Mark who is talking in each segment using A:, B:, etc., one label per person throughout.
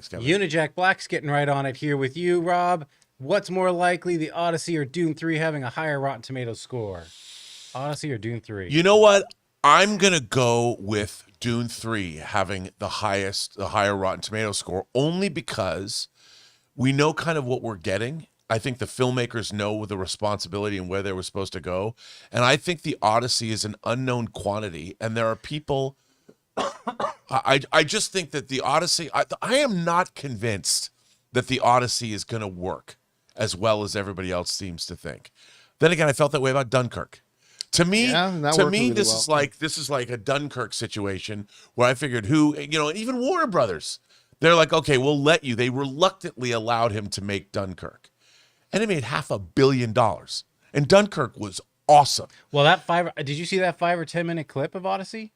A: Thanks, Kevin.
B: Unijack Black's getting right on it here with you, Rob. What's more likely, the Odyssey or Dune 3 having a higher Rotten Tomatoes score? Odyssey or Dune 3?
A: You know what? I'm going to go with Dune 3 having the higher Rotten Tomatoes score, only because we know kind of what we're getting. I think the filmmakers know the responsibility and where they were supposed to go. And I think the Odyssey is an unknown quantity. And there are people, I just think that the Odyssey, I am not convinced that the Odyssey is going to work as well as everybody else seems to think. Then again, I felt that way about Dunkirk. To me, this is like a Dunkirk situation where I figured and even Warner Brothers, they're like, okay, we'll let you. They reluctantly allowed him to make Dunkirk. And it made $500 million. And Dunkirk was awesome.
B: Well, did you see that 5 or 10 minute clip of Odyssey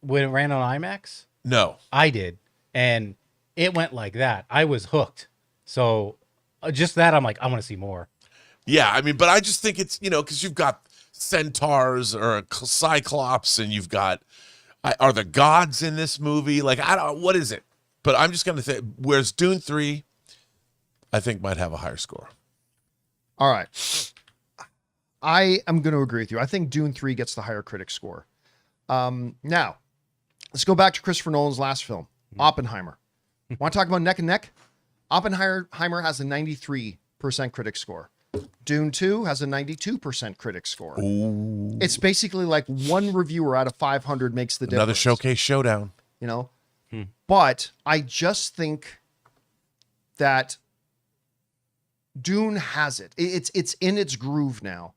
B: when it ran on IMAX?
A: No.
B: I did. And it went like that. I was hooked. So just that, I'm like, I want to see more.
A: Yeah, I mean, but I just think it's, because you've got centaurs or a cyclops, and you've got, are the gods in this movie? Like, what is it? But I'm just going to say, whereas Dune 3, I think might have a higher score.
C: All right. I am going to agree with you. I think Dune 3 gets the higher critic score. Now, let's go back to Christopher Nolan's last film, Oppenheimer. Want to talk about neck and neck? Oppenheimer has a 93% critic score. Dune 2 has a 92% critic score.
A: Ooh.
C: It's basically like one reviewer out of 500 makes the difference.
A: Another showcase showdown.
C: But I just think that Dune has it. It's in its groove now.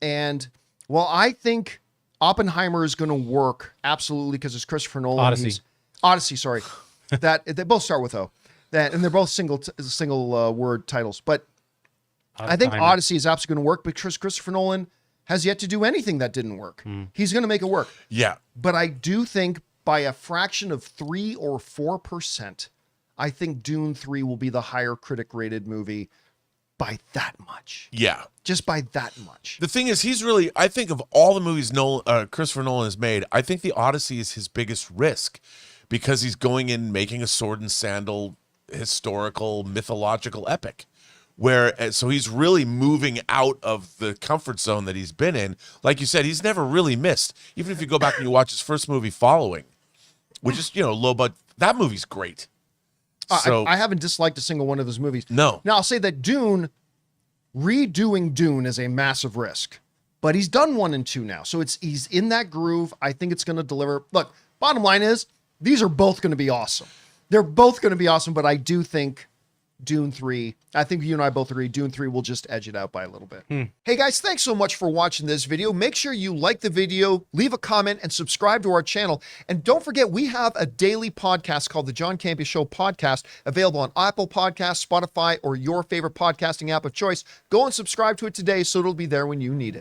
C: And while I think Oppenheimer is going to work absolutely because it's Christopher Nolan. Odyssey, sorry. That they both start with O. And they're both single word titles. But I think Odyssey is absolutely going to work because Christopher Nolan has yet to do anything that didn't work. He's going to make it work.
A: Yeah.
C: But I do think by a fraction of 3 or 4%, I think Dune 3 will be the higher critic rated movie by that much.
A: Yeah.
C: Just by that much.
A: The thing is, I think of all the movies Christopher Nolan has made, I think the Odyssey is his biggest risk because he's going in making a sword and sandal historical mythological epic. So he's really moving out of the comfort zone that he's been in. Like you said, he's never really missed. Even if you go back and you watch his first movie, Following, which is, low budget, that movie's great. So
C: I haven't disliked a single one of his movies.
A: No.
C: Now, I'll say that redoing Dune is a massive risk. But he's done 1 and 2 now. So he's in that groove. I think it's going to deliver. Look, bottom line is, these are both going to be awesome. They're both going to be awesome, but I do think Dune 3, I think you and I both agree, Dune 3 will just edge it out by a little bit. Hey guys, thanks so much for watching this video. Make sure you like the video, leave a comment, and subscribe to our channel. And don't forget, we have a daily podcast called the John Campea Show podcast, available on Apple Podcasts, Spotify, or your favorite podcasting app of choice. Go and subscribe to it today so it'll be there when you need it.